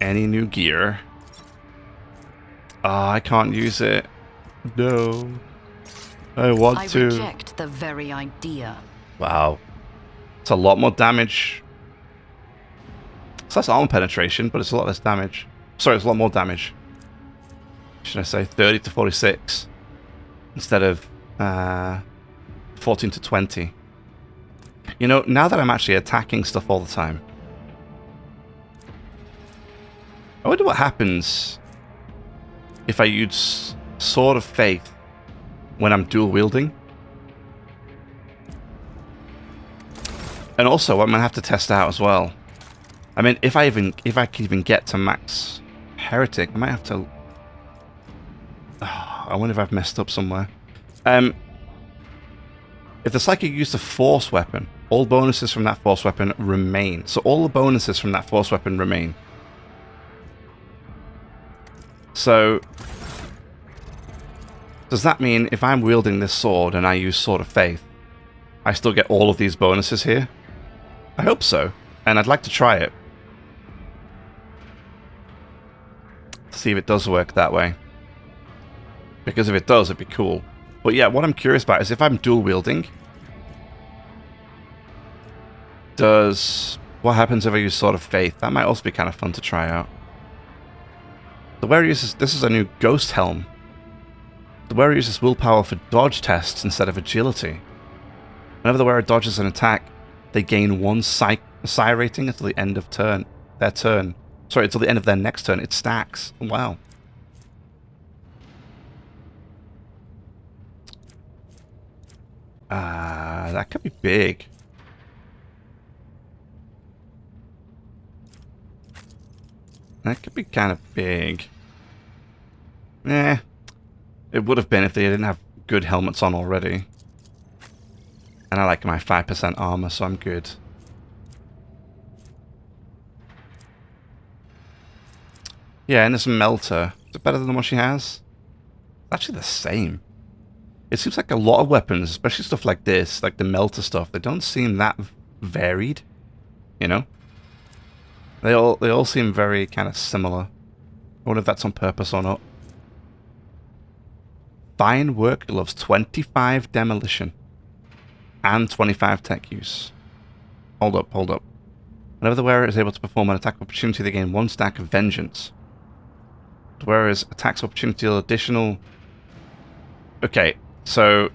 any new gear. Ah, I can't use it. No. I want to. I reject the very idea. Wow. It's a lot more damage. It's less armor penetration, but it's a lot less damage. Sorry, it's a lot more damage. Should I say 30 to 46 instead of 14 to 20. You know, now that I'm actually attacking stuff all the time, I wonder what happens if I use Sword of Faith when I'm dual wielding. And also, I'm gonna have to test out as well. I mean, if I can even get to max Heretic, I might have to. Oh, I wonder if I've messed up somewhere. If the Psychic used a Force weapon, all bonuses from that Force weapon remain. So all the bonuses from that Force weapon remain. So, does that mean if I'm wielding this sword and I use Sword of Faith, I still get all of these bonuses here? I hope so, and I'd like to try it. To see if it does work that way. Because if it does, it'd be cool. But yeah, what I'm curious about is if I'm dual wielding, what happens if I use Sword of Faith? That might also be kind of fun to try out. The wearer uses, this is a new Ghost Helm. The wearer uses willpower for dodge tests instead of agility. Whenever the wearer dodges an attack, they gain 1 psi rating until the end of their turn. Sorry, until the end of their next turn. It stacks. Wow. That could be big. That could be kind of big. Eh. It would have been if they didn't have good helmets on already. And I like my 5% armor, so I'm good. Yeah, and this melter. Is it better than what she has? It's actually the same. It seems like a lot of weapons, especially stuff like this, like the melter stuff, they don't seem that varied. You know? They all seem very kind of similar. I wonder if that's on purpose or not. Fine work gloves, 25 demolition. And 25 tech use. Hold up, hold up. Whenever the wearer is able to perform an attack of opportunity, they gain 1 stack of vengeance. The wearer's attacks of opportunity deal additional... Okay, so...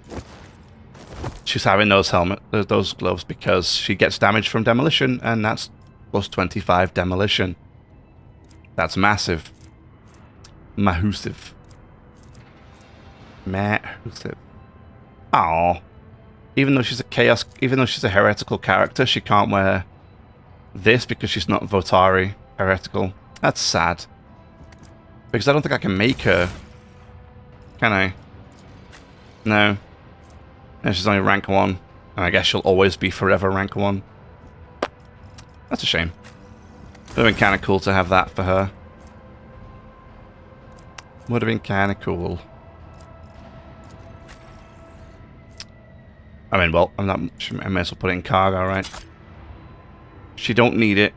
she's having those gloves because she gets damage from demolition, and that's plus 25 demolition. That's massive. Mahusive. Mahusive. Aww. Even though she's a heretical character, she can't wear this because she's not Votari heretical. That's sad. Because I don't think I can make her. Can I? No. And she's only rank 1. And I guess she'll always be forever rank 1. That's a shame. Would have been kind of cool to have that for her. Would have been kind of cool. I mean, well, I may as well put it in cargo, right? She don't need it.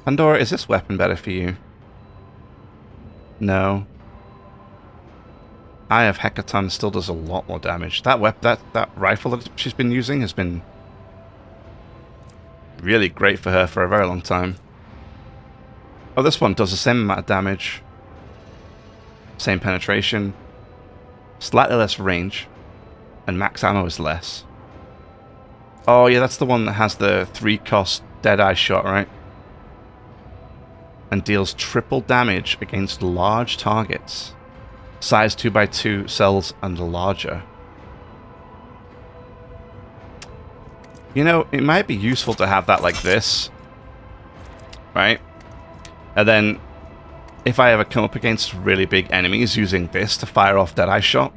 Pandora, is this weapon better for you? No. Eye of Hecaton still does a lot more damage. That rifle that she's been using has been really great for her for a very long time. Oh, this one does the same amount of damage. Same penetration. Slightly less range. And max ammo is less. Oh yeah, that's the one that has the 3-cost Deadeye shot, right? And deals triple damage against large targets. Size 2x2 cells and larger. You know, it might be useful to have that like this. Right? And then, if I ever come up against really big enemies using this to fire off Deadeye shot,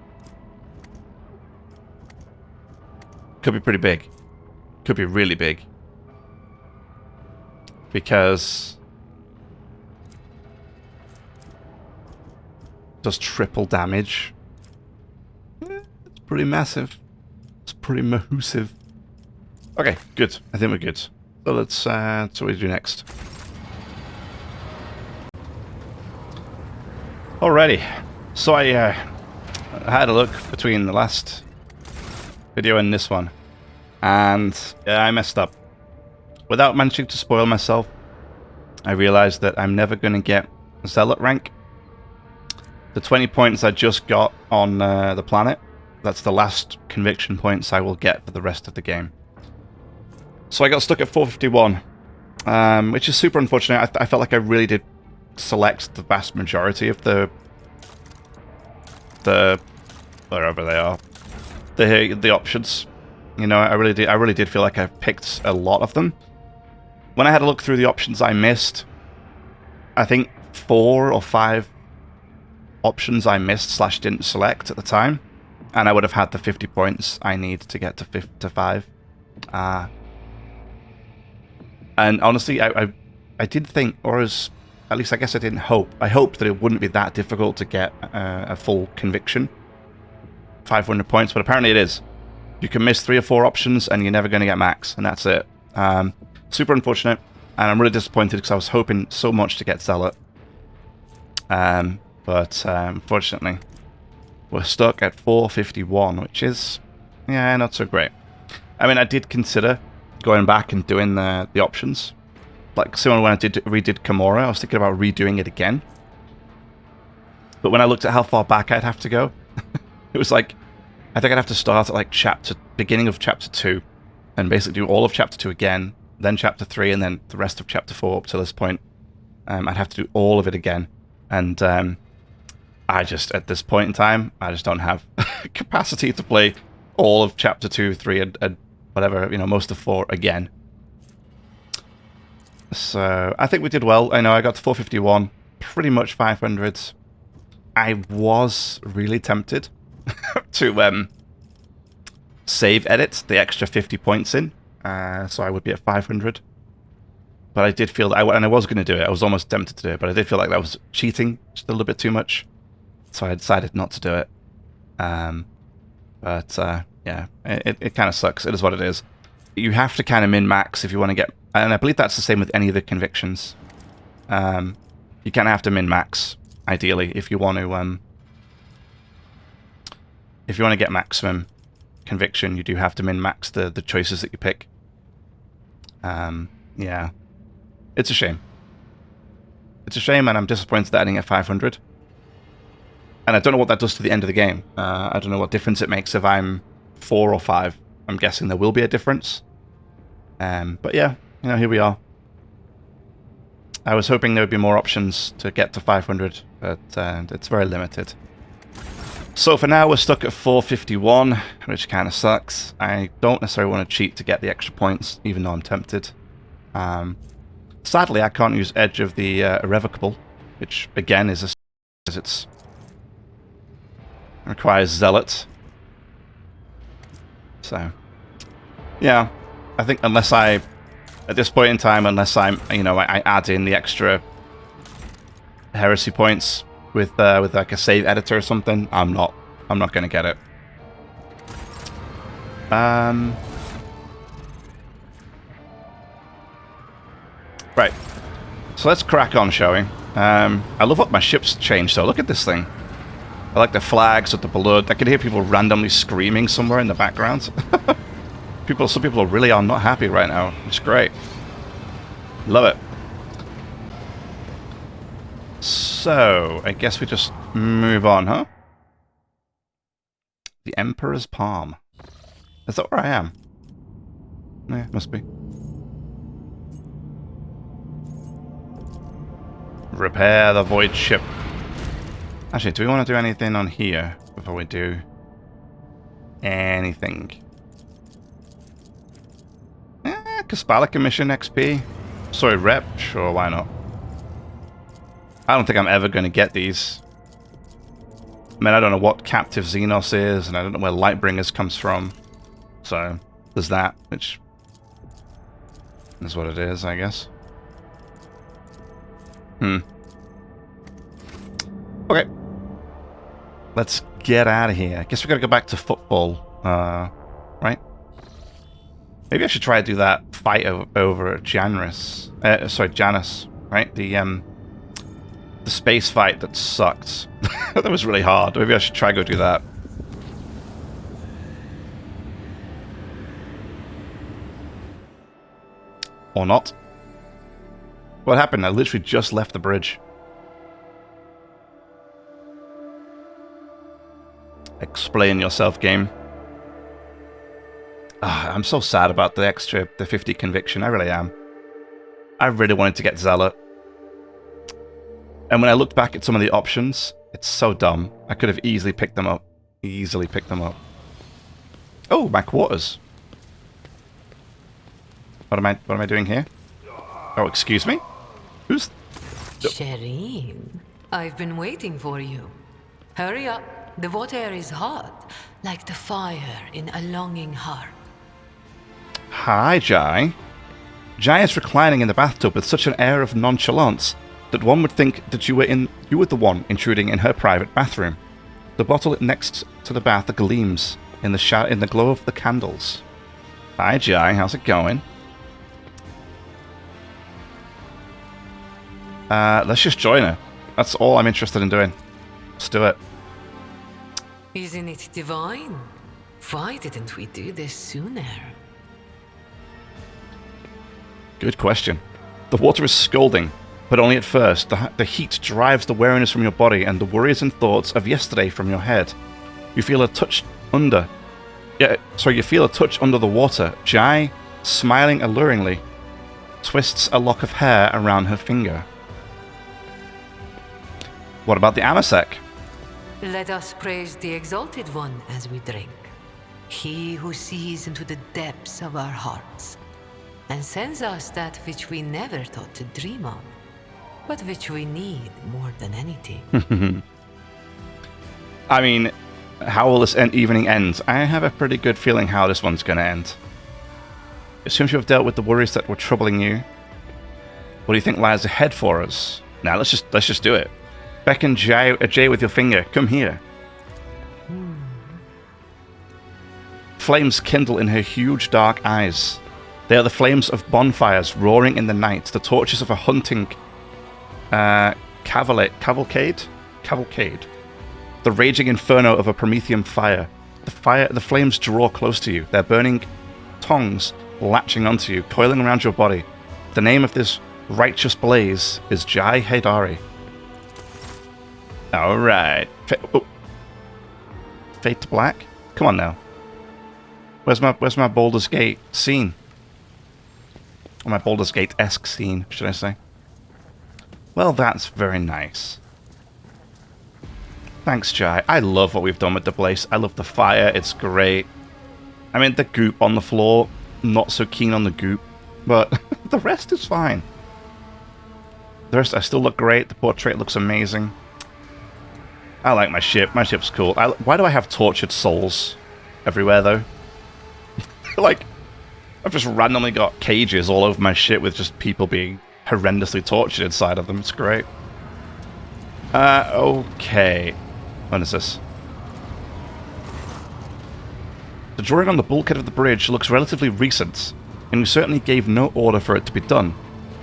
could be pretty big. Could be really big. Because it does triple damage. It's pretty massive. It's pretty massive. Okay, good. I think we're good. So let's see what we do next. Alrighty. So I had a look between the last video and this one. And I messed up. Without managing to spoil myself, I realized that I'm never going to get Zealot rank. The 20 points I just got on the planet, that's the last conviction points I will get for the rest of the game. So I got stuck at 451, which is super unfortunate. I felt like I really did select the vast majority of the wherever they are, the options. You know, I really did feel like I picked a lot of them. When I had a look through the options I missed, I think 4 or 5 options I missed / didn't select at the time, and I would have had the 50 points I need to get to 5. And honestly, I did think, or as at least I guess I didn't hope. I hoped that it wouldn't be that difficult to get a full conviction, 500 points, but apparently it is. You can miss 3 or 4 options, and you're never going to get max, and that's it. Super unfortunate, and I'm really disappointed because I was hoping so much to get Zealot. But unfortunately, we're stuck at 451, which is, yeah, not so great. I mean, I did consider going back and doing the options. Like, similar when I redid Kimura, I was thinking about redoing it again. But when I looked at how far back I'd have to go, it was like, I think I'd have to start at like beginning of chapter 2, and basically do all of chapter 2 again, then chapter 3, and then the rest of chapter 4 up to this point. I'd have to do all of it again, and I just, at this point in time, I just don't have capacity to play all of chapter 2, 3, and whatever, you know, most of 4 again. So I think we did well. I know I got to 451, pretty much 500. I was really tempted to save edit the extra 50 points in, so I would be at 500. But I did feel that, and I was going to do it. I was almost tempted to do it, but I did feel like that was cheating just a little bit too much. So I decided not to do it. Yeah, it kind of sucks. It is what it is. You have to kind of min-max if you want to get, and I believe that's the same with any of the convictions. You kind of have to min-max, ideally, if you want to get maximum conviction. You do have to min-max the choices that you pick. Yeah, it's a shame. It's a shame, and I'm disappointed that ending at 500. And I don't know what that does to the end of the game. I don't know what difference it makes if I'm 4 or 5. I'm guessing there will be a difference. But yeah, you know, here we are. I was hoping there would be more options to get to 500, but it's very limited. So for now, we're stuck at 451, which kind of sucks. I don't necessarily want to cheat to get the extra points, even though I'm tempted. Sadly, I can't use Edge of the Irrevocable, which again is it requires Zealot. So yeah, I think unless at this point in time, unless I add in the extra heresy points with like a save editor or something, I'm not going to get it. Right. So let's crack on, shall we? I love what my ship's changed, though. Look at this thing. I like the flags with the blood. I can hear people randomly screaming somewhere in the background. Some people really are not happy right now. It's great. Love it. So, I guess we just move on, huh? The Emperor's Palm. Is that where I am? Yeah, must be. Repair the void ship. Actually, do we want to do anything on here before we do anything? Kaspalika mission XP. Sorry, rep. Sure, why not? I don't think I'm ever going to get these. I mean, I don't know what Captive Xenos is, and I don't know where Lightbringers comes from. So, there's that, which is what it is, I guess. Okay. Let's get out of here. I guess we gotta go back to football, right? Maybe I should try to do that fight over Janus. Janus, right? The space fight that sucked. That was really hard. Maybe I should try to go do that. Or not. What happened? I literally just left the bridge. Explain yourself, game. I'm so sad about the 50 conviction. I really am. I really wanted to get Zealot. And when I looked back at some of the options, it's so dumb. I could have easily picked them up. Easily picked them up. Oh, my quarters. What am I doing here? Oh, excuse me? Who's... Shireen, I've been waiting for you. Hurry up. The water is hot, like the fire in a longing heart. Hi, Jai. Jai is reclining in the bathtub with such an air of nonchalance that one would think that you were the one intruding in her private bathroom. The bottle next to the bath gleams in the glow of the candles. Hi, Jai. How's it going? Let's just join her. That's all I'm interested in doing. Let's do it. Isn't it divine? Why didn't we do this sooner? Good question. The water is scalding, but only at first. The heat drives the weariness from your body and the worries and thoughts of yesterday from your head. You feel a touch under. You feel a touch under the water. Jai, smiling alluringly, twists a lock of hair around her finger. What about the Amasek? Let us praise the Exalted One as we drink. He who sees into the depths of our hearts and sends us that which we never thought to dream of, but which we need more than anything. I mean, how will this evening end? I have a pretty good feeling how this one's going to end. It seems you have dealt with the worries that were troubling you. What do you think lies ahead for us? Now, let's just do it. Beckon Jai with your finger. Come here. Flames kindle in her huge dark eyes. They are the flames of bonfires roaring in the night, the torches of a hunting cavalcade? The raging inferno of a Promethean fire. The flames draw close to you, their burning tongues latching onto you, coiling around your body. The name of this righteous blaze is Jai Haidari. Alright. Fade to black? Come on now. Where's my Baldur's Gate scene? Or my Baldur's Gate-esque scene, should I say. Well, that's very nice. Thanks, Jai. I love what we've done with the place. I love the fire. It's great. I mean, the goop on the floor, not so keen on the goop. But the rest is fine. The rest, I still look great. The portrait looks amazing. I like my ship. My ship's cool. Why do I have tortured souls everywhere, though? Like, I've just randomly got cages all over my ship with just people being horrendously tortured inside of them. It's great. Okay. What is this? The drawing on the bulkhead of the bridge looks relatively recent, and you certainly gave no order for it to be done.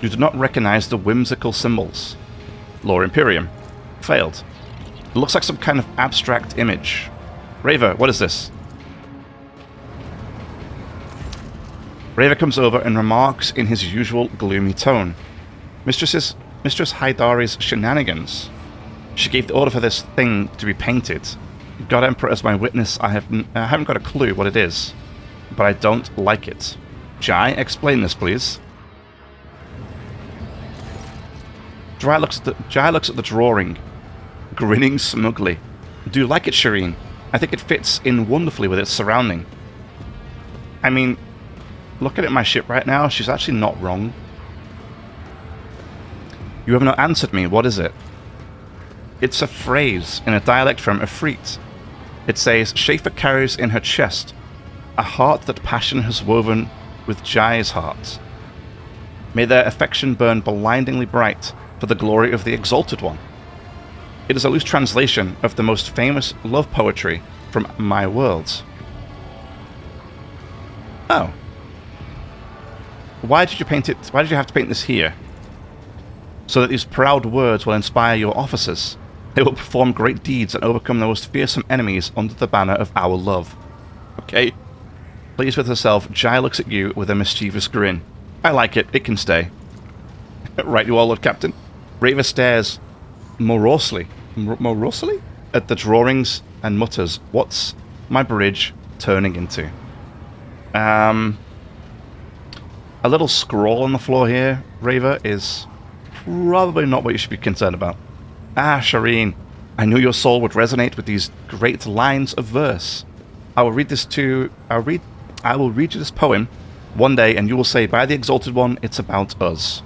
You do not recognize the whimsical symbols. Lore Imperium. Failed. It looks like some kind of abstract image. Raver, what is this? Raver comes over and remarks in his usual gloomy tone. Mistress Haidari's shenanigans. She gave the order for this thing to be painted. God Emperor as my witness, I haven't got a clue what it is, but I don't like it. Jai, explain this, please. Jai looks at the drawing, grinning smugly. Do you like it, Shireen? I think it fits in wonderfully with its surrounding. I mean, looking at my ship right now, she's actually not wrong. You have not answered me. What is it? It's a phrase in a dialect from Efreet. It says, Schaefer carries in her chest a heart that passion has woven with Jai's heart. May their affection burn blindingly bright for the glory of the Exalted One. It is a loose translation of the most famous love poetry from my world. Oh. Why did you paint it? Why did you have to paint this here? So that these proud words will inspire your officers. They will perform great deeds and overcome the most fearsome enemies under the banner of our love. Okay. Pleased with herself, Jai looks at you with a mischievous grin. I like it. It can stay. Right, you all, Lord Captain. Rava stares morosely at the drawings and mutters, "What's my bridge turning into?" A little scroll on the floor here, Rava, is probably not what you should be concerned about. Ah, Shireen, I knew your soul would resonate with these great lines of verse. I will read you this poem one day, and you will say, "By the Exalted One, it's about us."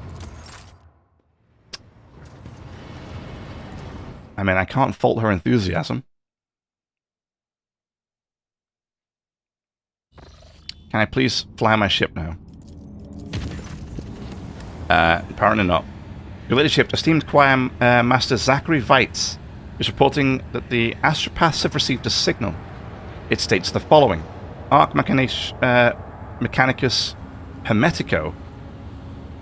I mean, I can't fault her enthusiasm. Can I please fly my ship now? Apparently not. Your Ladyship, esteemed Choir Master Zachary Weitz is reporting that the astropaths have received a signal. It states the following. Arch Mechanicus Hermetico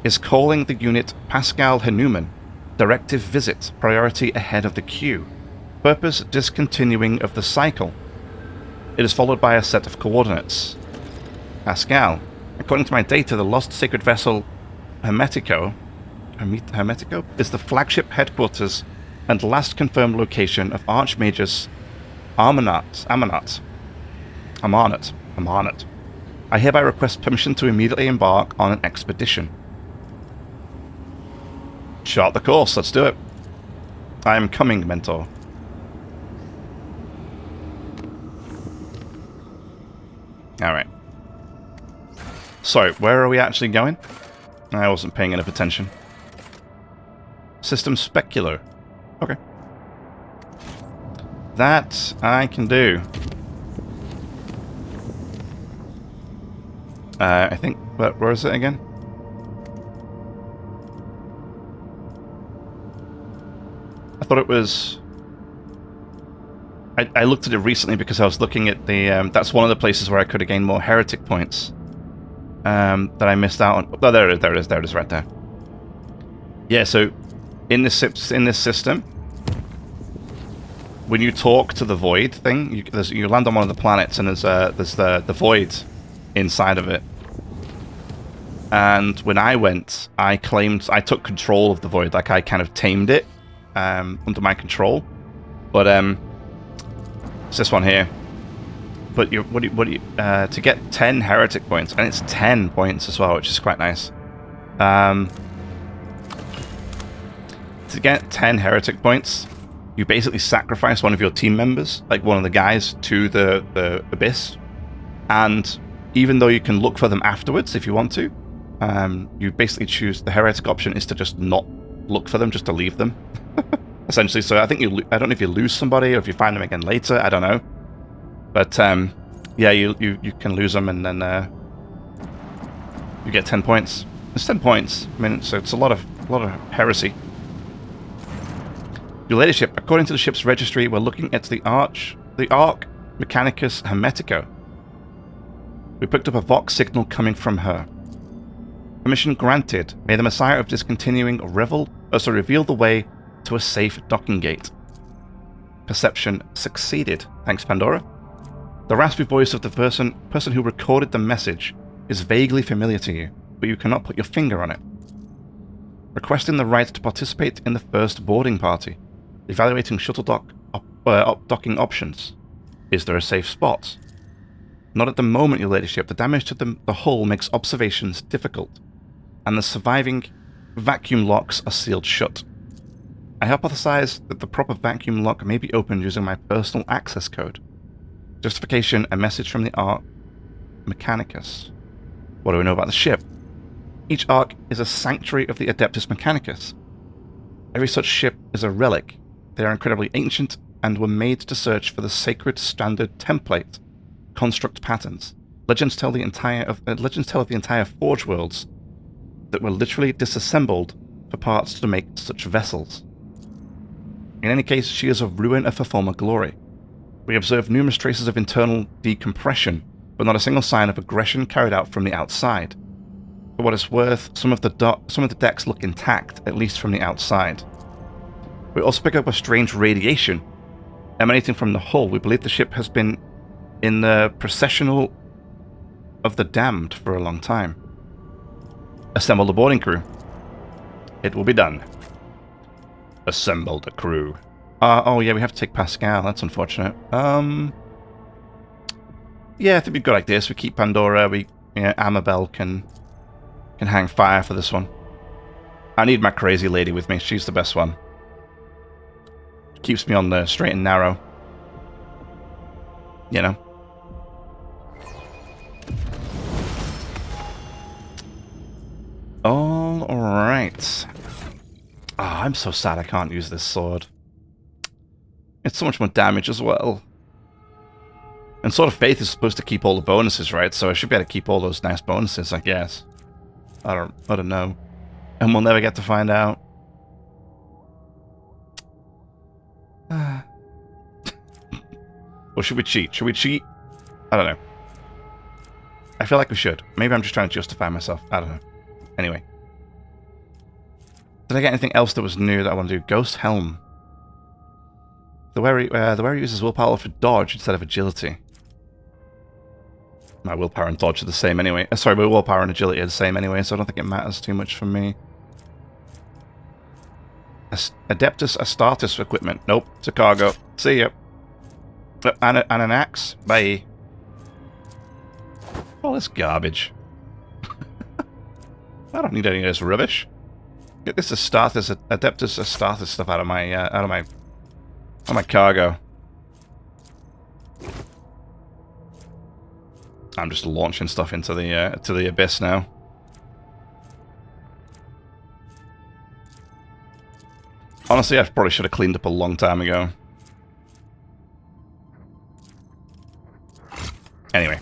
is calling the unit Pascal Hanuman. Directive visit. Priority ahead of the queue. Purpose discontinuing of the cycle. It is followed by a set of coordinates. Pascal. According to my data, the lost sacred vessel Hermetico is the flagship headquarters and last confirmed location of Archmagus Amarnat. I hereby request permission to immediately embark on an expedition. Chart the course, let's do it. I am coming, Mentor. Alright. So, where are we actually going? I wasn't paying enough attention. System Specular. Okay. That I can do. I think... Where is it again? I thought it was... I looked at it recently because I was looking at the... that's one of the places where I could have gained more Heretic points. That I missed out on. Oh, there it is, right there. Yeah, so in this system, when you talk to the void thing, you land on one of the planets, and there's the void inside of it. And when I went, I took control of the void, like I kind of tamed it under my control. But it's this one here. But to get 10 Heretic points, and it's 10 points as well, which is quite nice. To get 10 Heretic points, you basically sacrifice one of your team members, like one of the guys, to the Abyss. And even though you can look for them afterwards if you want to, you basically choose the Heretic option is to just not look for them, just to leave them. Essentially, so I think I don't know if you lose somebody or if you find them again later, I don't know. But yeah, you can lose them, and then you get 10 points. It's 10 points. I mean, so it's a lot of heresy. Your Ladyship, according to the ship's registry, we're looking at the Arch Mechanicus Hermetico. We picked up a Vox signal coming from her. Permission granted. May the Messiah of Discontinuing reveal the way to a safe docking gate. Perception succeeded. Thanks, Pandora. The raspy voice of the person who recorded the message is vaguely familiar to you, but you cannot put your finger on it. Requesting the right to participate in the first boarding party. Evaluating shuttle docking options. Is there a safe spot? Not at the moment, Your Ladyship. The damage to the hull makes observations difficult, and the surviving vacuum locks are sealed shut. I hypothesize that the proper vacuum lock may be opened using my personal access code. Justification, a message from the Arch Mechanicus. What do we know about the ship? Each Ark is a sanctuary of the Adeptus Mechanicus. Every such ship is a relic. They are incredibly ancient and were made to search for the sacred standard template construct patterns. Legends tell of the entire Forge worlds that were literally disassembled for parts to make such vessels. In any case, she is a ruin of her former glory. We observe numerous traces of internal decompression, but not a single sign of aggression carried out from the outside. For what it's worth, some of the decks look intact, at least from the outside. We also pick up a strange radiation emanating from the hull. We believe the ship has been in the processional of the damned for a long time. Assemble the boarding crew. It will be done. Assemble the crew. Oh yeah, we have to take Pascal. That's unfortunate. Yeah, I think we've got like this. We keep Pandora. Amabel can hang fire for this one. I need my crazy lady with me. She's the best one. Keeps me on the straight and narrow. You know. All right. Oh, I'm so sad I can't use this sword. It's so much more damage as well. And Sword of Faith is supposed to keep all the bonuses, right? So I should be able to keep all those nice bonuses, I guess. I don't know. And we'll never get to find out. Or should we cheat? Should we cheat? I don't know. I feel like we should. Maybe I'm just trying to justify myself. I don't know. Anyway. Did I get anything else that was new that I want to do? Ghost Helm. The wearer uses willpower for dodge instead of agility. My willpower and dodge are the same anyway. Sorry, my willpower and agility are the same anyway, so I don't think it matters too much for me. Adeptus Astartes equipment. Nope, it's a cargo. See ya. And an axe. Bye. All this garbage. I don't need any of this rubbish. Get this Astartes, Adeptus Astartes stuff out of my cargo. I'm just launching stuff into the to the abyss now. Honestly, I probably should have cleaned up a long time ago. Anyway,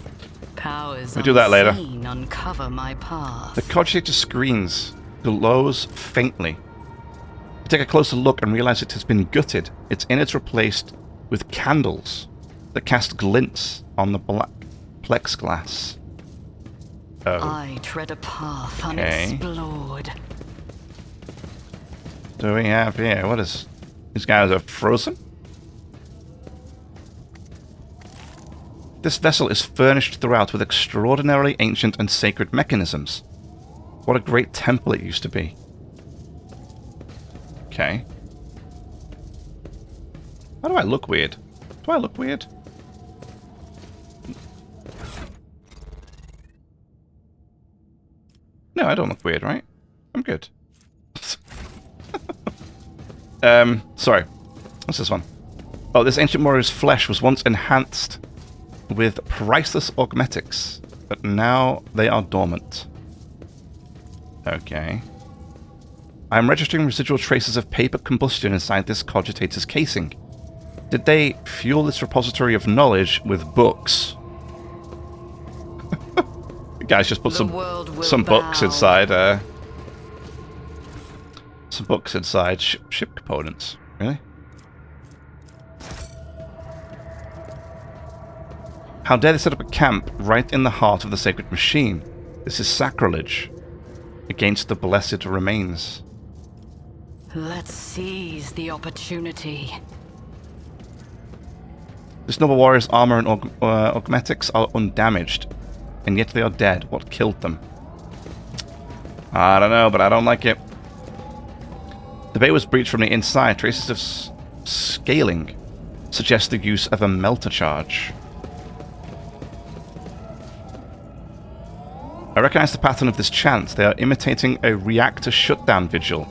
we'll do that later. Uncover my path. The cogitator screens glows faintly. You take a closer look and realize it has been gutted. Its innards replaced with candles that cast glints on the black plexiglass. Oh. I tread a path unexplored. Do we have here? What is... These guys are frozen? This vessel is furnished throughout with extraordinarily ancient and sacred mechanisms. What a great temple it used to be. Okay. Why do I look weird? Do I look weird? No, I don't look weird, right? I'm good. Sorry. What's this one? Oh, this ancient warrior's flesh was once enhanced with priceless augmetics, but now they are dormant. Okay. I'm registering residual traces of paper combustion inside this cogitator's casing. Did they fuel this repository of knowledge with books? The guys just put some books inside, some books inside ship components. Really? How dare they set up a camp right in the heart of the sacred machine? This is sacrilege against the blessed remains. Let's seize the opportunity. This noble warrior's armor and augmetics are undamaged, and yet they are dead. What killed them? I don't know, but I don't like it. The bay was breached from the inside. Traces of scaling suggest the use of a melter charge. I recognize the pattern of this chant. They are imitating a reactor shutdown vigil.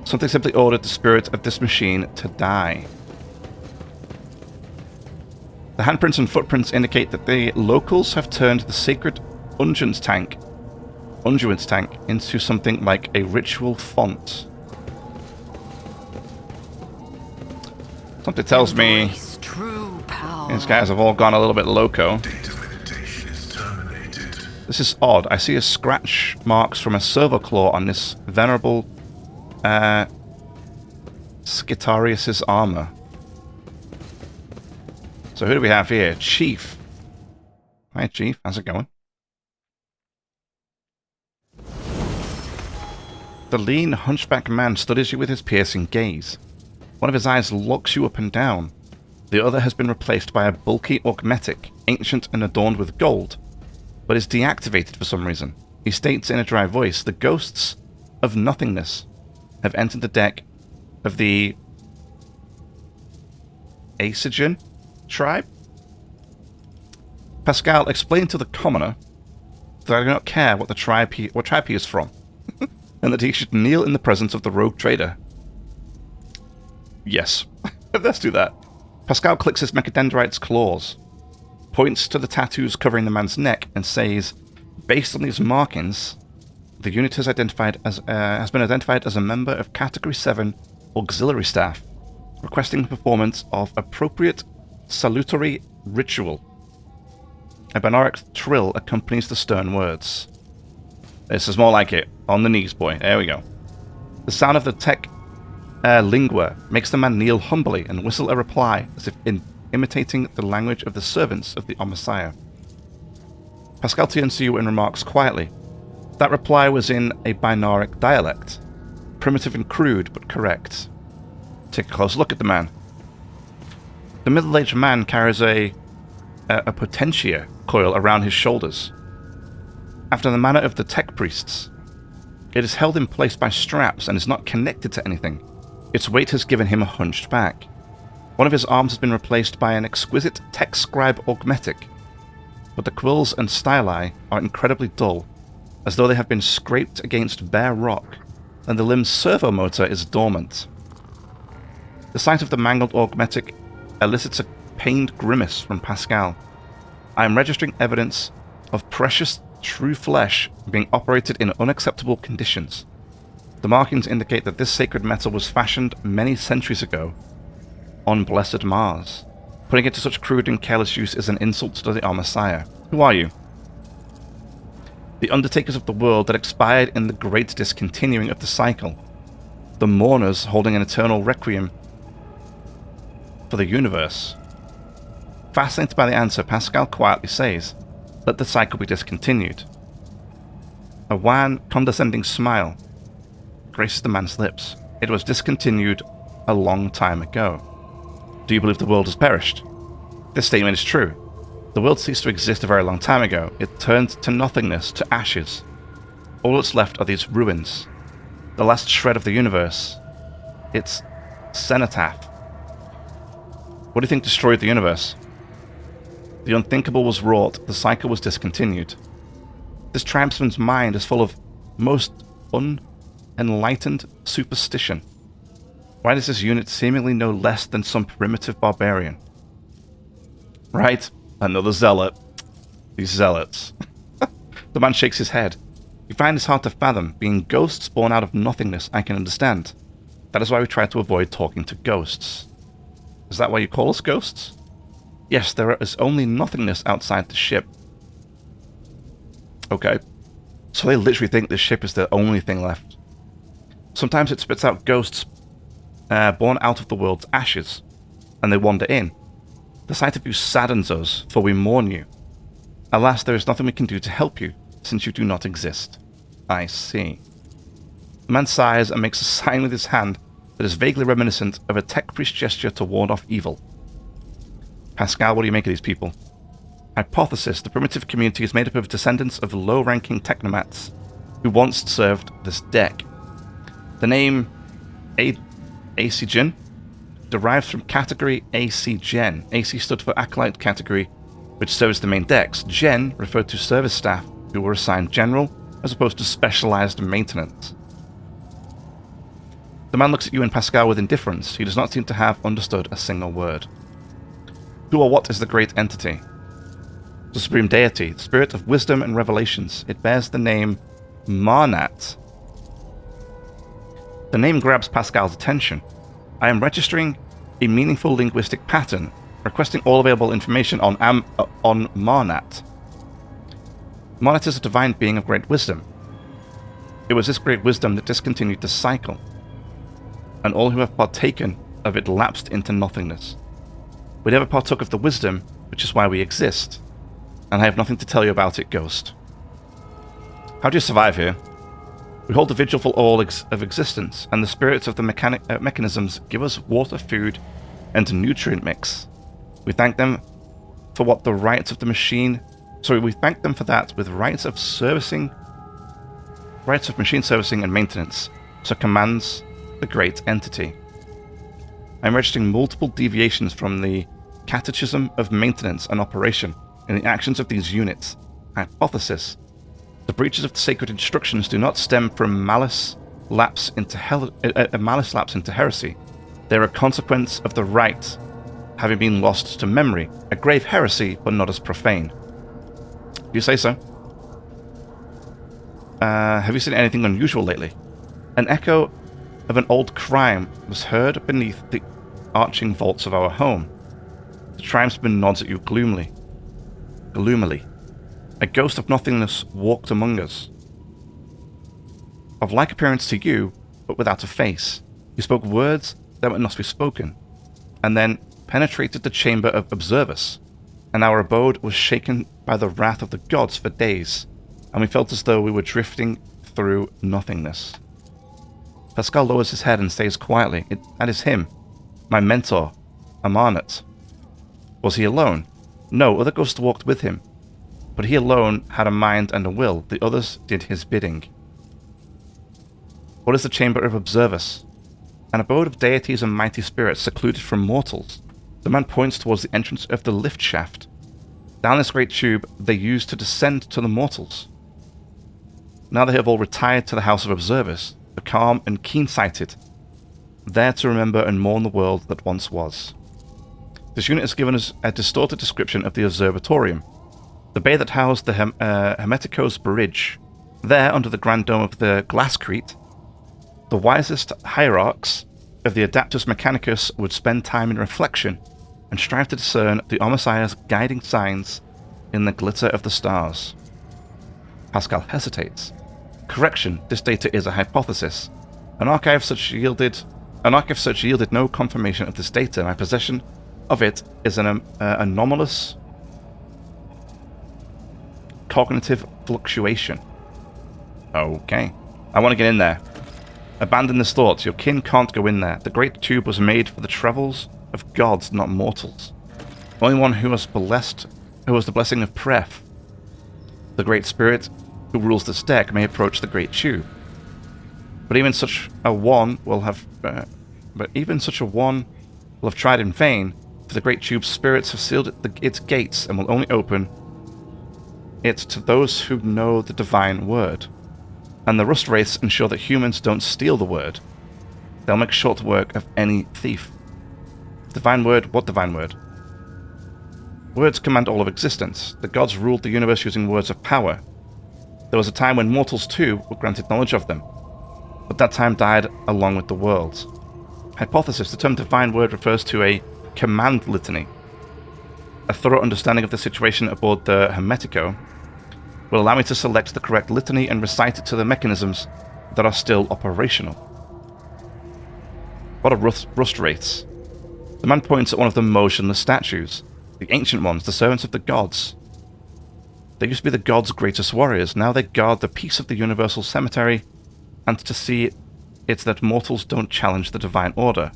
Something simply ordered the spirit of this machine to die. The handprints and footprints indicate that the locals have turned the sacred unguents tank into something like a ritual font. Something tells me these guys have all gone a little bit loco. This is odd. I see a scratch marks from a servo claw on this venerable Skitarius' armor. So who do we have here? Chief. Hi, Chief. How's it going? The lean, hunchback man studies you with his piercing gaze. One of his eyes looks you up and down. The other has been replaced by a bulky augmetic, ancient and adorned with gold, but is deactivated for some reason. He states in a dry voice, the ghosts of nothingness have entered the deck of the Aesigen tribe. Pascal explained to the commoner that I do not care what tribe he is from, and that he should kneel in the presence of the rogue trader. Yes, let's do that. Pascal clicks his mechadendrite's claws, points to the tattoos covering the man's neck, and says, based on these markings, the unit has been identified as a member of Category 7 Auxiliary Staff, requesting the performance of appropriate salutary ritual. A Banoric trill accompanies the stern words. This is more like it. On the knees, boy. There we go. The sound of the tech lingua makes the man kneel humbly and whistle a reply, as if imitating the language of the servants of the Omnissiah. Pascal turns to you and remarks quietly. That reply was in a Binaric dialect. Primitive and crude, but correct. Take a close look at the man. The middle-aged man carries a potentia coil around his shoulders. After the manner of the tech priests, it is held in place by straps and is not connected to anything. Its weight has given him a hunched back. One of his arms has been replaced by an exquisite tech scribe augmetic, but the quills and styli are incredibly dull, as though they have been scraped against bare rock, and the limb's servo motor is dormant. The sight of the mangled augmetic elicits a pained grimace from Pascal. I am registering evidence of precious, true flesh being operated in unacceptable conditions. The markings indicate that this sacred metal was fashioned many centuries ago on blessed Mars. Putting it to such crude and careless use is an insult to the Omnissiah. Who are you? The undertakers of the world that expired in the great discontinuing of the cycle. The mourners holding an eternal requiem for the universe. Fascinated by the answer, Pascal quietly says, let the cycle be discontinued. A wan, condescending smile graces the man's lips. It was discontinued a long time ago. Do you believe the world has perished? This statement is true. The world ceased to exist a very long time ago. It turned to nothingness, to ashes. All that's left are these ruins. The last shred of the universe. Its cenotaph. What do you think destroyed the universe? The unthinkable was wrought, the cycle was discontinued. This tribesman's mind is full of most unenlightened superstition. Why does this unit seemingly know less than some primitive barbarian? Right, another zealot. These zealots. The man shakes his head. You find this hard to fathom. Being ghosts born out of nothingness, I can understand. That is why we try to avoid talking to ghosts. Is that why you call us ghosts? Yes, there is only nothingness outside the ship. Okay. So they literally think this ship is the only thing left. Sometimes it spits out ghosts born out of the world's ashes, and they wander in. The sight of you saddens us, for we mourn you. Alas, there is nothing we can do to help you, since you do not exist. I see. The man sighs and makes a sign with his hand that is vaguely reminiscent of a tech priest gesture to ward off evil. Pascal, what do you make of these people? Hypothesis: the primitive community is made up of descendants of low-ranking technomats who once served this deck. The name Aesigen derives from category AC Gen. AC stood for Acolyte category, which serves the main decks. Gen referred to service staff who were assigned general as opposed to specialized maintenance. The man looks at you and Pascal with indifference. He does not seem to have understood a single word. Who or what is the great entity? The supreme deity, the spirit of wisdom and revelations. It bears the name Marnat. The name grabs Pascal's attention. I am registering a meaningful linguistic pattern, requesting all available information on Marnat. Marnat is a divine being of great wisdom. It was this great wisdom that discontinued the cycle, and all who have partaken of it lapsed into nothingness. We never partook of the wisdom, which is why we exist, and I have nothing to tell you about it, Ghost. How do you survive here? We hold a vigil for all of existence, and the spirits of the mechanisms give us water, food, and a nutrient mix. We thank them for what the rights of the machine... Sorry, we thank them for that with rights of machine servicing and maintenance, so commands the great entity. I'm registering multiple deviations from the catechism of maintenance and operation in the actions of these units. Hypothesis. The breaches of the sacred instructions do not stem from malice lapse into heresy. They are a consequence of the rite having been lost to memory, a grave heresy, but not as profane. You say so? Have you seen anything unusual lately? An echo of an old crime was heard beneath the arching vaults of our home. The tribesman nods at you gloomily. A ghost of nothingness walked among us. Of like appearance to you, but without a face. He spoke words that would not be spoken, and then penetrated the chamber of observers, and our abode was shaken by the wrath of the gods for days, and we felt as though we were drifting through nothingness. Pascal lowers his head and says quietly, that is him, my mentor, Amarnet. Was he alone? No, other ghosts walked with him, but he alone had a mind and a will, the others did his bidding. What is the chamber of observers? An abode of deities and mighty spirits secluded from mortals. The man points towards the entrance of the lift shaft. Down this great tube they used to descend to the mortals. Now they have all retired to the House of Observers, the calm and keen-sighted, there to remember and mourn the world that once was. This unit has given us a distorted description of the observatorium, the bay that housed the Hermeticos Bridge. There, under the grand dome of the Glasscrete, the wisest hierarchs of the Adaptus Mechanicus would spend time in reflection and strive to discern the Omnissiah's guiding signs in the glitter of the stars. Pascal hesitates. Correction, this data is a hypothesis. An archive such yielded no confirmation of this data. My possession of it is an anomalous cognitive fluctuation. Okay. I want to get in there. Abandon this thought. Your kin can't go in there. The great tube was made for the travels of gods, not mortals. Only one who was the blessing of Pref, the great spirit who rules this deck, may approach the great tube. But even such a one will have tried in vain, for the great tube's spirits have sealed its gates and will only open it to those who know the divine word. And the rust wraiths ensure that humans don't steal the word. They'll make short work of any thief. Divine word? What divine word? Words command all of existence. The gods ruled the universe using words of power. There was a time when mortals too were granted knowledge of them, but that time died along with the worlds. Hypothesis: the term divine word refers to a command litany. A thorough understanding of the situation aboard the Hermetico will allow me to select the correct litany and recite it to the mechanisms that are still operational. What are rust wraiths? The man points at one of the motionless statues. The ancient ones, the servants of the gods. They used to be the gods' greatest warriors. Now they guard the peace of the universal cemetery, and to see it's that mortals don't challenge the divine order.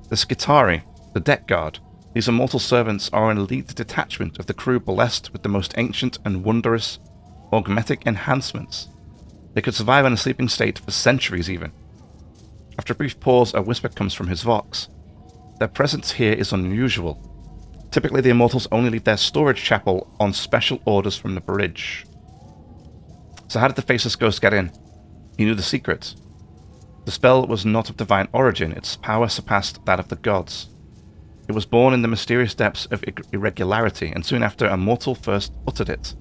The Skitari, the deck guard. These immortal servants are an elite detachment of the crew blessed with the most ancient and wondrous augmetic enhancements. They could survive in a sleeping state for centuries even. After a brief pause, a whisper comes from his vox. Their presence here is unusual. Typically, the immortals only leave their storage chapel on special orders from the bridge. So how did the Faceless Ghost get in? He knew the secret. The spell was not of divine origin. Its power surpassed that of the gods. It was born in the mysterious depths of irregularity, and soon after a mortal first uttered it,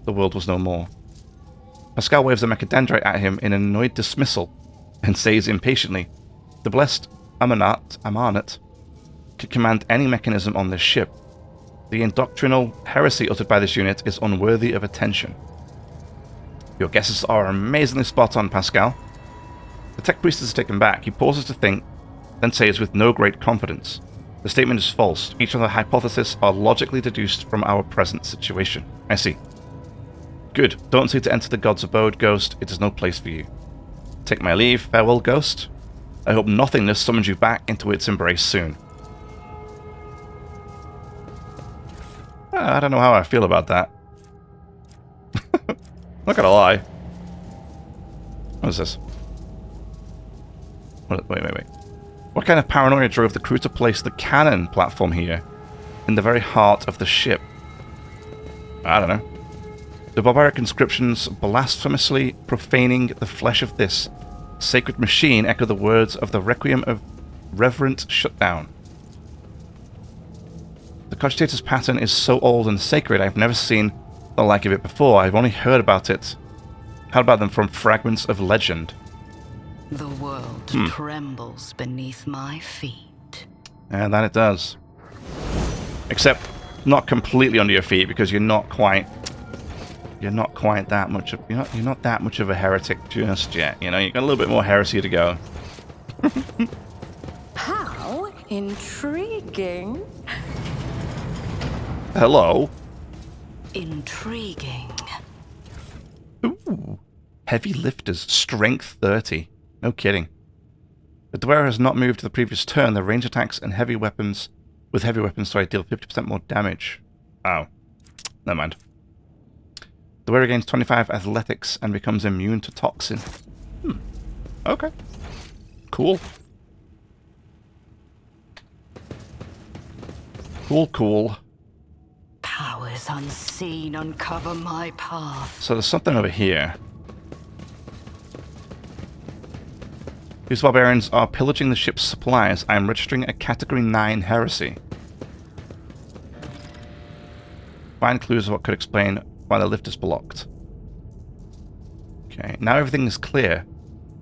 the world was no more. Pascal waves a mechadendrite at him in annoyed dismissal, and says impatiently, the blessed Amarnet could command any mechanism on this ship. The indoctrinal heresy uttered by this unit is unworthy of attention. Your guesses are amazingly spot on, Pascal. The tech priest is taken back. He pauses to think, then says with no great confidence, the statement is false. Each of the hypotheses are logically deduced from our present situation. I see. Good. Don't seek to enter the god's abode, Ghost. It is no place for you. Take my leave. Farewell, Ghost. I hope nothingness summons you back into its embrace soon. I don't know how I feel about that. Not gonna lie. What is this? Wait. What kind of paranoia drove the crew to place the cannon platform here, in the very heart of the ship? I don't know. The barbaric inscriptions blasphemously profaning the flesh of this sacred machine echo the words of the Requiem of Reverent Shutdown. The cogitator's pattern is so old and sacred, I've never seen the like of it before. I've only heard about them from fragments of legend. The world trembles beneath my feet. And that it does. Except not completely under your feet, because you're not quite that much of you're not that much of a heretic just yet. You know, you've got a little bit more heresy to go. How intriguing. Hello. Intriguing. Ooh. Heavy lifters, strength 30. No kidding. But the wearer has not moved to the previous turn. The range attacks and heavy weapons deal 50% more damage. Oh. Never mind. The wearer gains 25 athletics and becomes immune to toxin. Okay. Cool. Cool. Powers unseen uncover my path. So there's something over here. These barbarians are pillaging the ship's supplies. I am registering a Category 9 heresy. Find clues of what could explain why the lift is blocked. Okay, now everything is clear.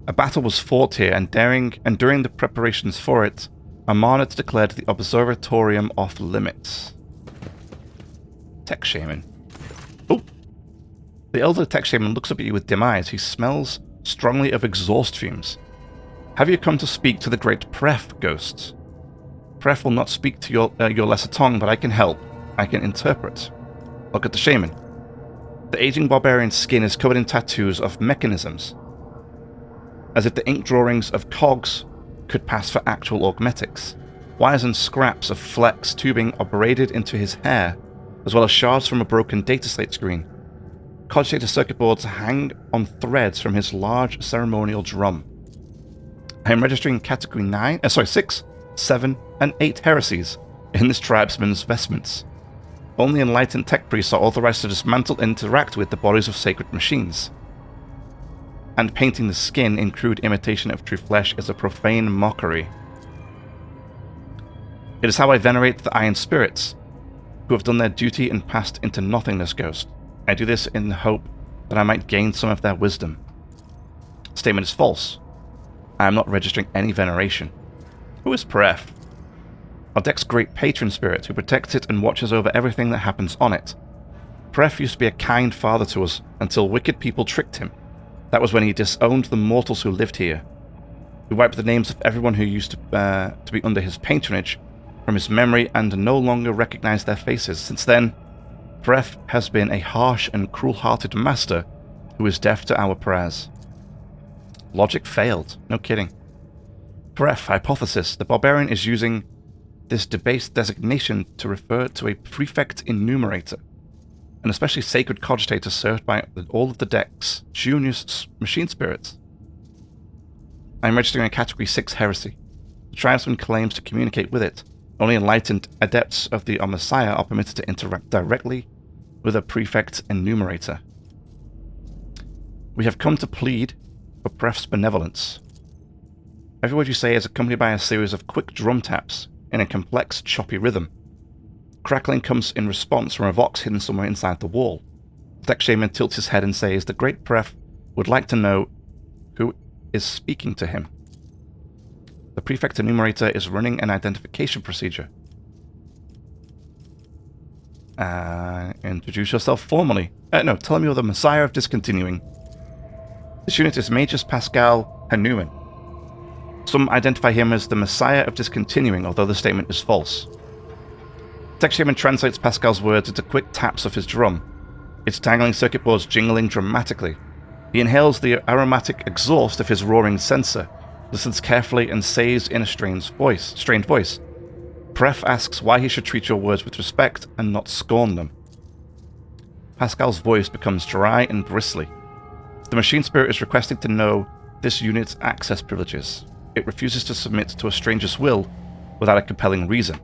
A battle was fought here, and during the preparations for it, a monarch declared the Observatorium off limits. Tech Shaman. Oh! The elder Tech Shaman looks up at you with dim eyes. He smells strongly of exhaust fumes. Have you come to speak to the great Pref, Ghosts? Pref will not speak to your lesser tongue, but I can help. I can interpret. Look at the Shaman. The aging barbarian's skin is covered in tattoos of mechanisms, as if the ink drawings of cogs could pass for actual augmetics. Wires and scraps of flex tubing are braided into his hair, as well as shards from a broken data slate screen. Cogitator circuit boards hang on threads from his large ceremonial drum. I am registering Category 6, 7, and 8 heresies in this tribesman's vestments. Only enlightened tech priests are authorized to dismantle and interact with the bodies of sacred machines. And painting the skin in crude imitation of true flesh is a profane mockery. It is how I venerate the iron spirits, who have done their duty and passed into nothingness, Ghost. I do this in the hope that I might gain some of their wisdom. Statement is false. I am not registering any veneration. Who is Pref? Our deck's great patron spirit, who protects it and watches over everything that happens on it. Pref used to be a kind father to us, until wicked people tricked him. That was when he disowned the mortals who lived here. He wiped the names of everyone who used to be under his patronage from his memory and no longer recognized their faces. Since then, Pref has been a harsh and cruel-hearted master who is deaf to our prayers. Logic failed. No kidding. Pref, hypothesis. The barbarian is using this debased designation to refer to a prefect enumerator, an especially sacred cogitator served by all of the deck's junior machine spirits. I am registering a Category 6 heresy. The tribesman claims to communicate with it. Only enlightened adepts of the Messiah are permitted to interact directly with a prefect enumerator. We have come to plead for Pref's benevolence. Every word you say is accompanied by a series of quick drum taps in a complex, choppy rhythm. Crackling comes in response from a vox hidden somewhere inside the wall. The Tech Shaman tilts his head and says, "The great Pref would like to know who is speaking to him." The prefect enumerator is running an identification procedure. Introduce yourself formally. No, tell him you're the Messiah of Discontinuing. This unit is Magus Pascal Hanuman. Some identify him as the Messiah of Discontinuing, although the statement is false. Tech Shaman translates Pascal's words into quick taps of his drum. its dangling circuit boards jingling dramatically. He inhales the aromatic exhaust of his roaring censer, listens carefully, and says in a strained voice. Pref asks why he should treat your words with respect and not scorn them. Pascal's voice becomes dry and bristly. The machine spirit is requesting to know this unit's access privileges. It refuses to submit to a stranger's will without a compelling reason.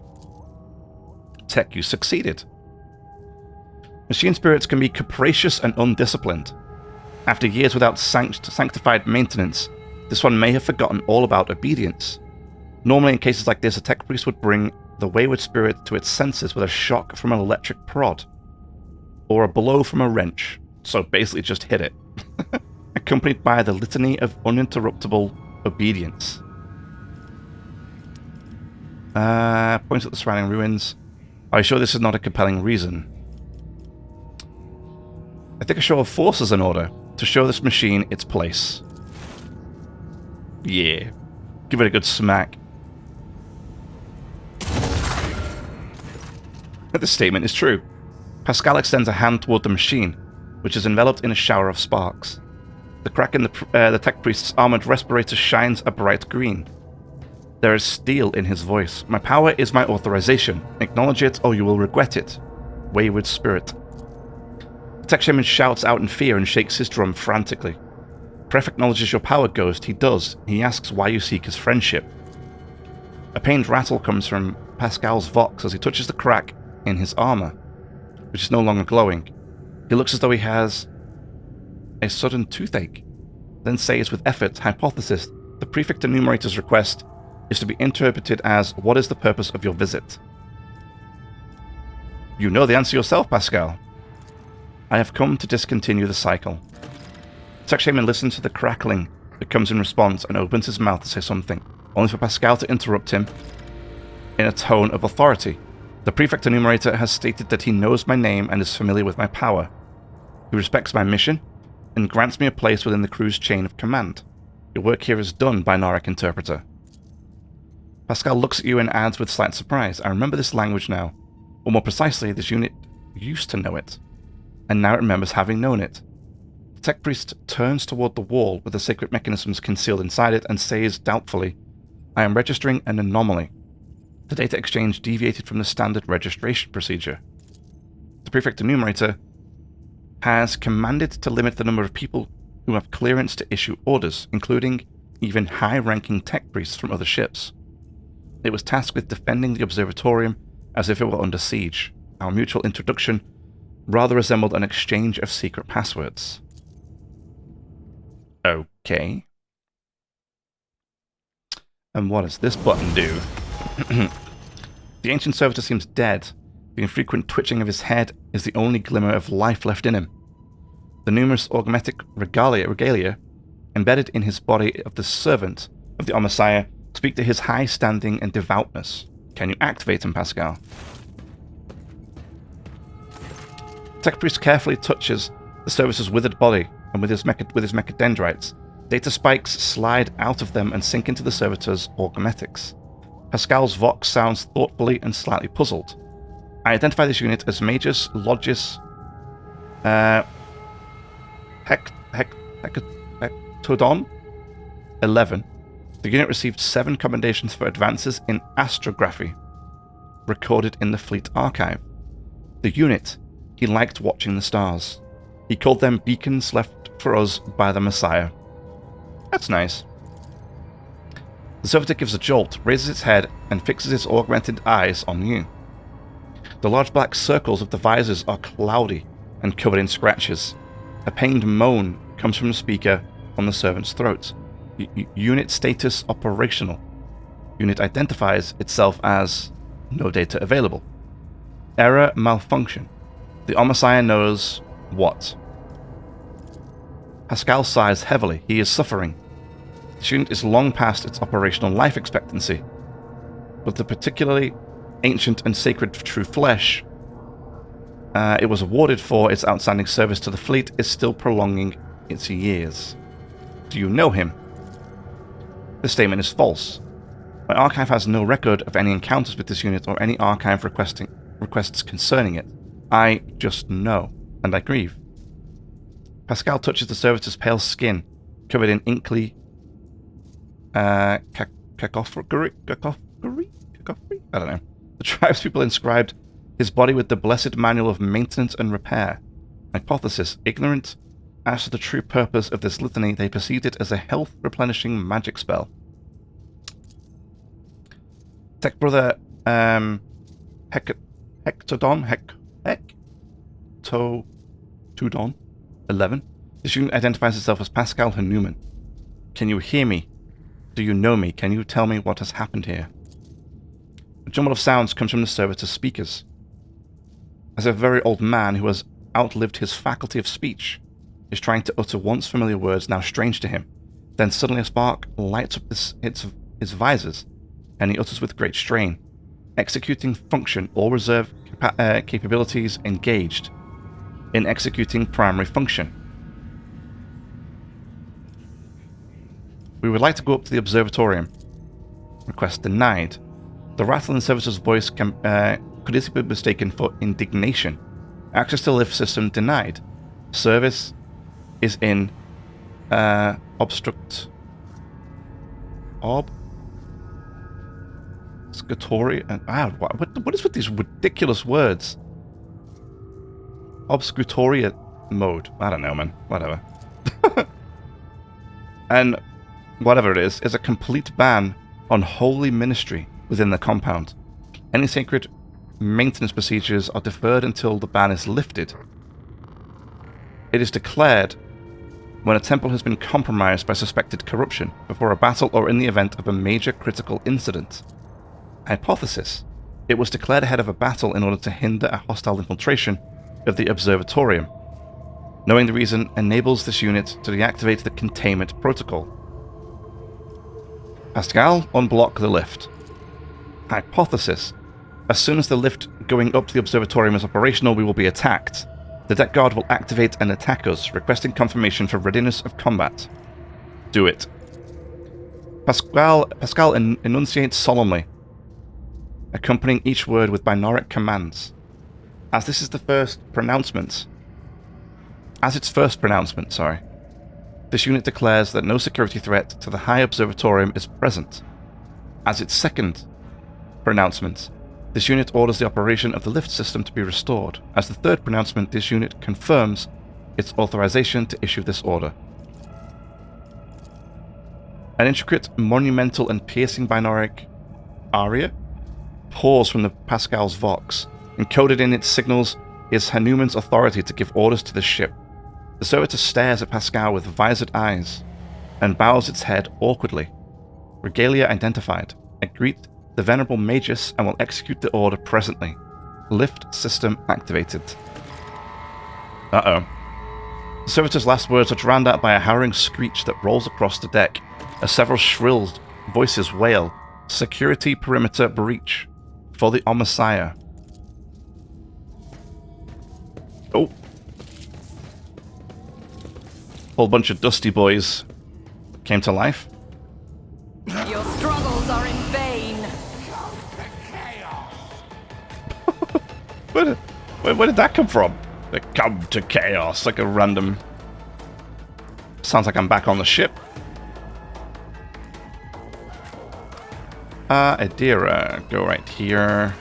Tech, you succeeded. Machine spirits can be capricious and undisciplined. After years without sanctified maintenance, this one may have forgotten all about obedience. Normally in cases like this, a tech priest would bring the wayward spirit to its senses with a shock from an electric prod, or a blow from a wrench, so basically just hit it, accompanied by the litany of uninterruptible obedience. Points at the surrounding ruins. Are you sure this is not a compelling reason? I think a show of force is in order to show this machine its place. Yeah. Give it a good smack. This statement is true. Pascal extends a hand toward the machine, which is enveloped in a shower of sparks. The crack in the tech priest's armored respirator shines a bright green. There is steel in his voice. My power is my authorization. Acknowledge it or you will regret it. Wayward spirit. The tech shaman shouts out in fear and shakes his drum frantically. Pref acknowledges your power, Ghost. He does. He asks why you seek his friendship. A pained rattle comes from Pascal's vox as he touches the crack in his armor, which is no longer glowing. He looks as though he has a sudden toothache, then says with effort, hypothesis, the prefect enumerator's request is to be interpreted as, what is the purpose of your visit? You know the answer yourself, Pascal. I have come to discontinue the cycle. Tech Shaman listens to the crackling that comes in response and opens his mouth to say something, only for Pascal to interrupt him in a tone of authority. The prefect enumerator has stated that he knows my name and is familiar with my power. He respects my mission and grants me a place within the crew's chain of command. Your work here is done, Binaric Interpreter. Pascal looks at you and adds with slight surprise, I remember this language now. Or more precisely, this unit used to know it, and now it remembers having known it. The tech priest turns toward the wall with the sacred mechanisms concealed inside it and says doubtfully, I am registering an anomaly. The data exchange deviated from the standard registration procedure. The prefect enumerator has commanded to limit the number of people who have clearance to issue orders, including even high-ranking tech priests from other ships. It was tasked with defending the observatorium as if it were under siege. Our mutual introduction rather resembled an exchange of secret passwords. Okay. And what does this button do? The ancient servitor seems dead. The infrequent twitching of his head is the only glimmer of life left in him. The numerous augmetic regalia embedded in his body of the servant of the Omnissiah speak to his high standing and devoutness. Can you activate him, Pascal? Tech Priest carefully touches the servitor's withered body, and with his mechadendrites, data spikes slide out of them and sink into the servitor's augmetics. Pascal's vox sounds thoughtfully and slightly puzzled. I identify this unit as Magus Logis Hectodon 11. The unit received 7 commendations for advances in astrography, recorded in the Fleet Archive. The unit, he liked watching the stars. He called them beacons left for us by the Messiah. That's nice. The servitor gives a jolt, raises its head, and fixes its augmented eyes on you. The large black circles of the visors are cloudy and covered in scratches. A pained moan comes from the speaker on the servant's throat. Unit status operational. Unit identifies itself as no data available. Error malfunction. The Omnissiah knows what? Pascal sighs heavily. He is suffering. This unit is long past its operational life expectancy, but the particularly ancient and sacred true flesh it was awarded for its outstanding service to the fleet is still prolonging its years. Do you know him? This statement is false. My archive has no record of any encounters with this unit or any archive requests concerning it. I just know. and I grieve. Pascal touches the servitor's pale skin, covered in inkly cacophony? I don't know. The tribespeople inscribed his body with the blessed manual of maintenance and repair. Hypothesis: ignorant as to the true purpose of this litany, they perceived it as a health-replenishing magic spell. Tech brother Hectodon 11. This unit identifies itself as Pascal Hanuman. Can you hear me? Do you know me? Can you tell me what has happened here? A jumble of sounds comes from the servitor's speakers. As a very old man who has outlived his faculty of speech is trying to utter once familiar words now strange to him. Then suddenly a spark lights up his visors, and he utters with great strain. Executing function, all reserve capabilities engaged. In executing primary function. We would like to go up to the observatorium. Request denied. The rattle in the servitor's voice could easily be mistaken for indignation. Access to the lift system denied. Service is in obstructory. What is with these ridiculous words? Obscutoria mode. I don't know, man. Whatever. And whatever it is a complete ban on holy ministry within the compound. Any sacred maintenance procedures are deferred until the ban is lifted. It is declared when a temple has been compromised by suspected corruption, before a battle or in the event of a major critical incident. Hypothesis: it was declared ahead of a battle in order to hinder a hostile infiltration of the observatorium. Knowing the reason enables this unit to deactivate the containment protocol. Pascal, unblock the lift. Hypothesis: as soon as the lift going up to the observatorium is operational, we will be attacked. The deck guard will activate and attack us, requesting confirmation for readiness of combat. Do it. Pascal enunciates solemnly, accompanying each word with binaric commands. As its first pronouncement, this unit declares that no security threat to the High Observatorium is present. As its second pronouncement, this unit orders the operation of the lift system to be restored. As the third pronouncement, this unit confirms its authorization to issue this order. An intricate, monumental, and piercing binaric aria pours from the Pascal's vox. Encoded in its signals is Hanuman's authority to give orders to the ship. The servitor stares at Pascal with visored eyes and bows its head awkwardly. Regalia identified. I greet the venerable Magus and will execute the order presently. Lift system activated. Uh-oh. The servitor's last words are drowned out by a harrowing screech that rolls across the deck as several shrill voices wail, "Security perimeter breach. For the Omessiah." Oh. Whole bunch of dusty boys came to life. Your struggles are in vain. Where did that come from? They come to chaos, like a random... Sounds like I'm back on the ship. Adira, go right here.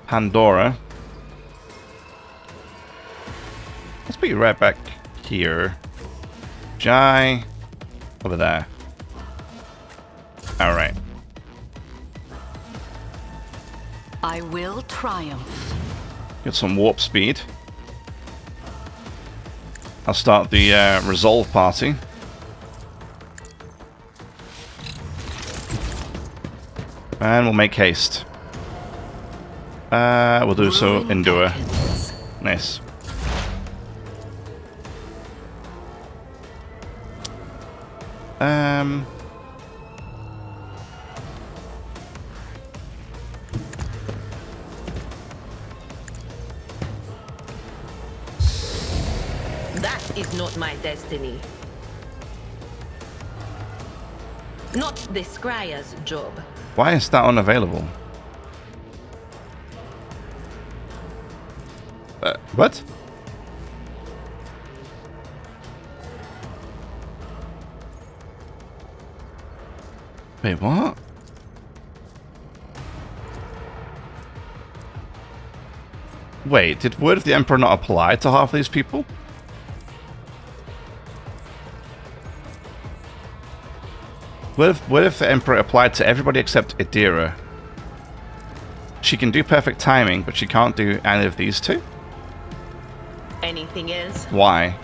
Pandora. Let's put you right back here. Jai, over there. Alright. I will triumph. Get some warp speed. I'll start the resolve party. And we'll make haste. We'll do so in Dua. Nice. That is not my destiny. Not the Scryer's job. Why is that unavailable? What? Wait, what? Wait, did Word of the Emperor not apply to half of these people? What if the Emperor applied to everybody except Idira? She can do perfect timing, but she can't do any of these two? Anything else? Why?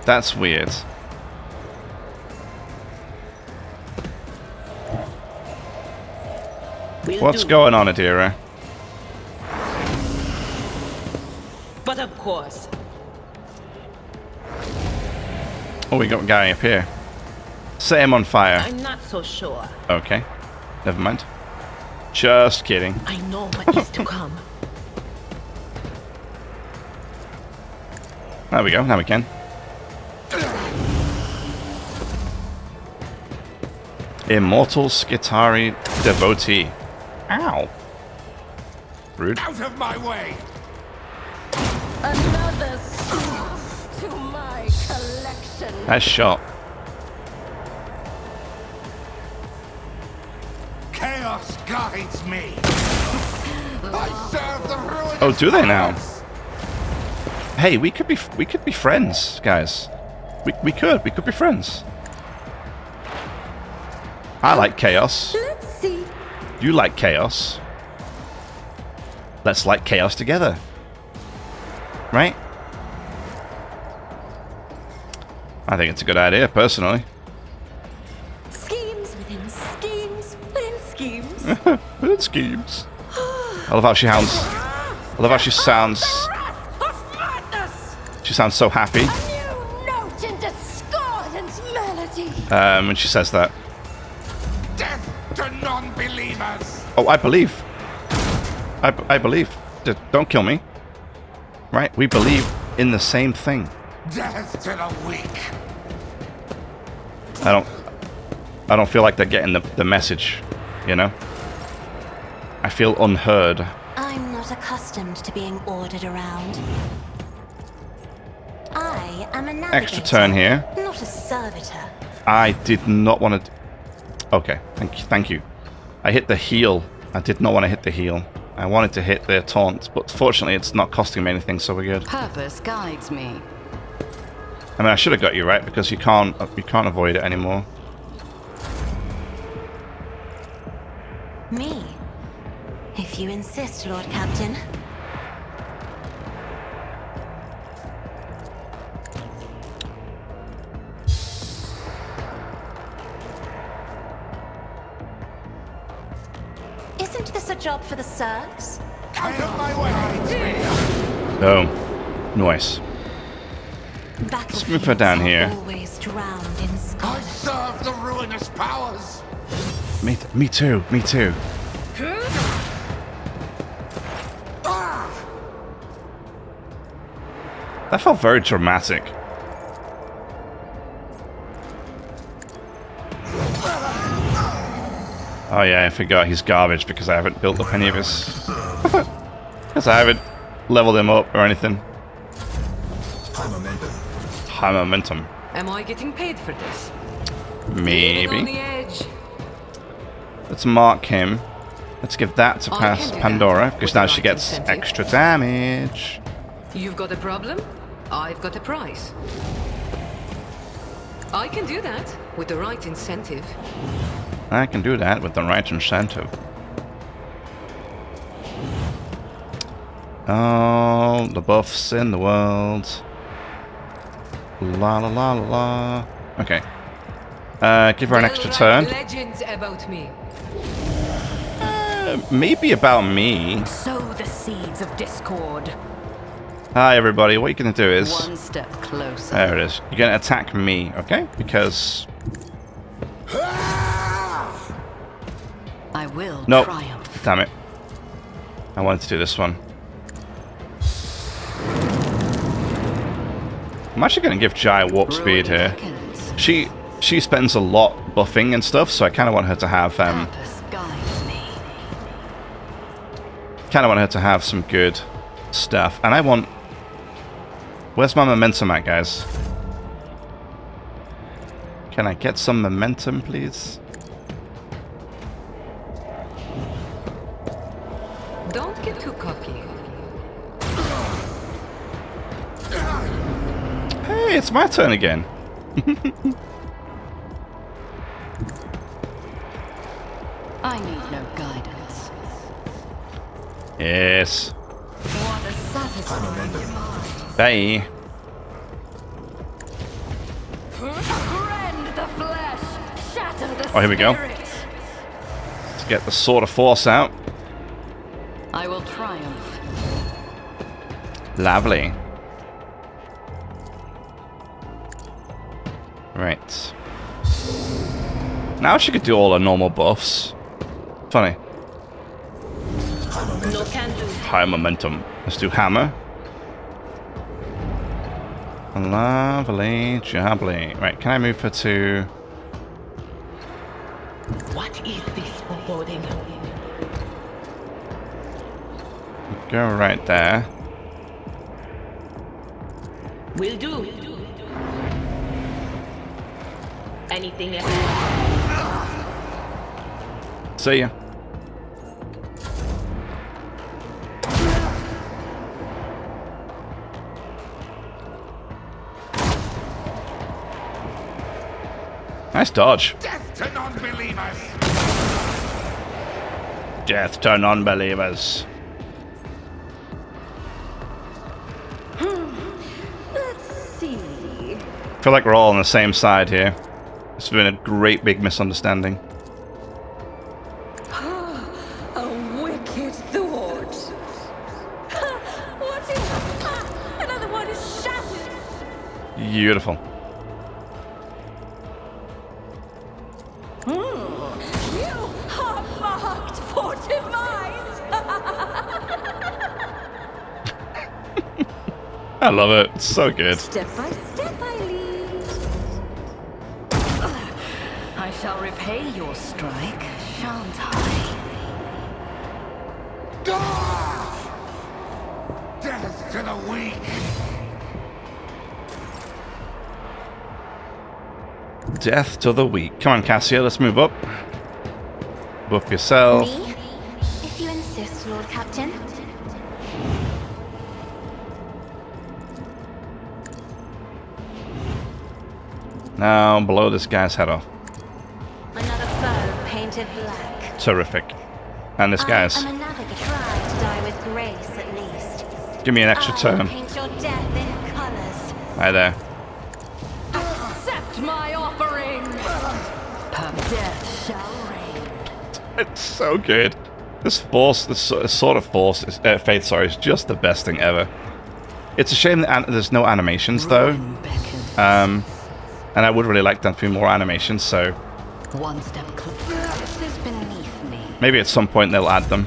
That's weird. What's going on, Idira? But of course. Oh, we got a guy up here. Set him on fire. I'm not so sure. Okay. Never mind. Just kidding. I know what is to come. There we go. Now we can. Immortal Skitari Devotee. Ow. Rude. Out of my way! Another to my collection. Nice shot. Chaos guides me. I serve the ruin. Oh, do they now? Hey, we could be friends, guys. We could be friends. I like chaos. Let's see. You like chaos. Let's like chaos together. Right? I think it's a good idea, personally. Schemes within schemes within schemes. Good schemes. I love how she sounds. I love how she sounds. Of madness. She sounds so happy A new note in discordant melody. when she says that. Death to non-believers. Oh, I believe. I believe. Don't kill me. Right? We believe in the same thing. Death to the weak. I don't feel like they're getting the message, you know? I feel unheard. I'm not accustomed to being ordered around. I am a navigator. Extra turn here. Not a servitor. I did not want to... Okay, thank you. I hit the heal. I did not want to hit the heal. I wanted to hit the taunt, but fortunately it's not costing me anything, so we're good. Purpose guides me. I mean, I should have got you right, because you can't avoid it anymore. Me? If you insist, Lord Captain. Isn't this a job for the serfs? Out of my way. Oh, nice. Let's move her down here. Always drowned in I scarlet. serve the ruinous powers. Me too. Me too. That felt very dramatic. Oh yeah, I forgot he's garbage because I haven't built up any of his... Because I haven't leveled him up or anything. High momentum. Am I getting paid for this? On the Maybe. edge. Let's mark him. Let's give that to I pass can do Pandora, that because with now the she right gets incentive. extra damage. You've got a problem? I've got a price. I can do that with the right incentive. I can do that with the right incentive. Oh, the buffs in the world. La la la la la. Okay. Give her an They'll extra write turn. legends about me. Maybe about me. Sow the seeds of discord. Hi everybody, what you're gonna do is... One step closer. There it is. You're gonna attack me, okay? Because... I will Nope. triumph. Damn it. I wanted to do this one. I'm actually gonna give Jai warp speed here. She spends a lot buffing and stuff, so I kind of want her to have Purpose guides me. Kind of want her to have some good stuff. And I want... Where's my momentum at, guys? Can I get some momentum, please? Don't get too cocky. Hey, it's my turn again. I need no guidance. Yes. What a satisfying demand. Bye. Rend the flesh, shatter the Oh, here we go. spirit. Let's get the Sword of Force out. I will triumph. Lovely. Right. Now she could do all her normal buffs. Funny. No can do. High momentum. Let's do hammer. Lovely jubbly. Right, can I move her to... What is this foreboding? Go right there. Will do. Anything else? See ya. Nice dodge. Death to non-believers! Death to non-believers. Let's see. I feel like we're all on the same side here. It's been a great big misunderstanding. A wicked thought. What is... Another one is shattered! Beautiful. You are marked for demise! I love it. It's so good. Step by step I lead. I shall repay your strike, shan't I? Death to the weak! Death to the weak. Come on, Cassia, let's move up. Up yourself. Me? If you insist, Lord Captain. Now, blow this guy's head off. Another foe painted black. Terrific. And this guy's. I'm a navigator. Try to die with grace, at least. Give me an extra I turn. paint your death in colors. Right there. Accept my offering. Death shall reign. It's so good. This force, this sort of force, faith, sorry, is just the best thing ever. It's a shame that there's no animations, though. And I would really like them to be more animations, so One step closer. This is beneath me. maybe at some point they'll add them.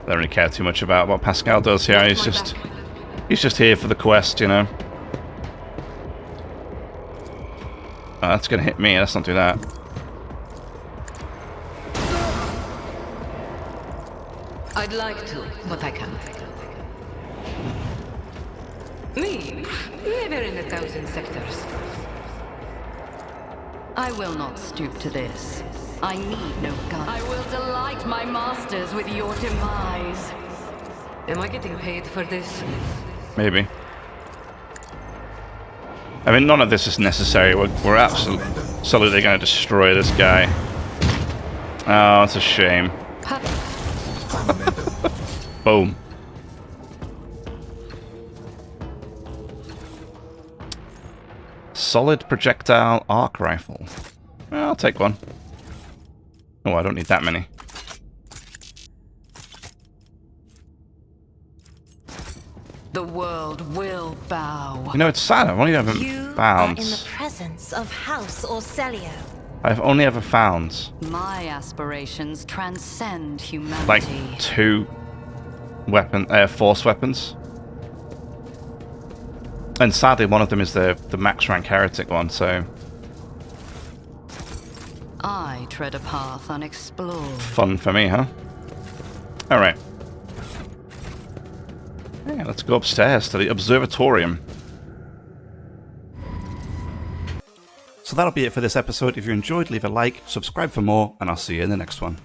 I don't really care too much about what Pascal does here. He's just here for the quest, you know. Oh, that's gonna hit me. Let's not do that. I'd like to, but I can't. Me, never in 1,000 sectors. I will not stoop to this. I need no gun. I will delight my masters with your demise. Am I getting paid for this? Maybe. I mean, none of this is necessary. We're absolutely going to destroy this guy. Oh, it's a shame. Boom. Solid projectile arc rifle. Well, I'll take one. Oh, I don't need that many. The world will bow. You know, it's sad. I've only ever You found. are in the presence of House Orcelio. I've only ever found My aspirations transcend humanity. like 2 force weapons. And sadly, one of them is the max rank Heretic one, so... I tread a path unexplored. Fun for me, huh? Alright. Yeah, let's go upstairs to the observatorium. So that'll be it for this episode. If you enjoyed, leave a like, subscribe for more, and I'll see you in the next one.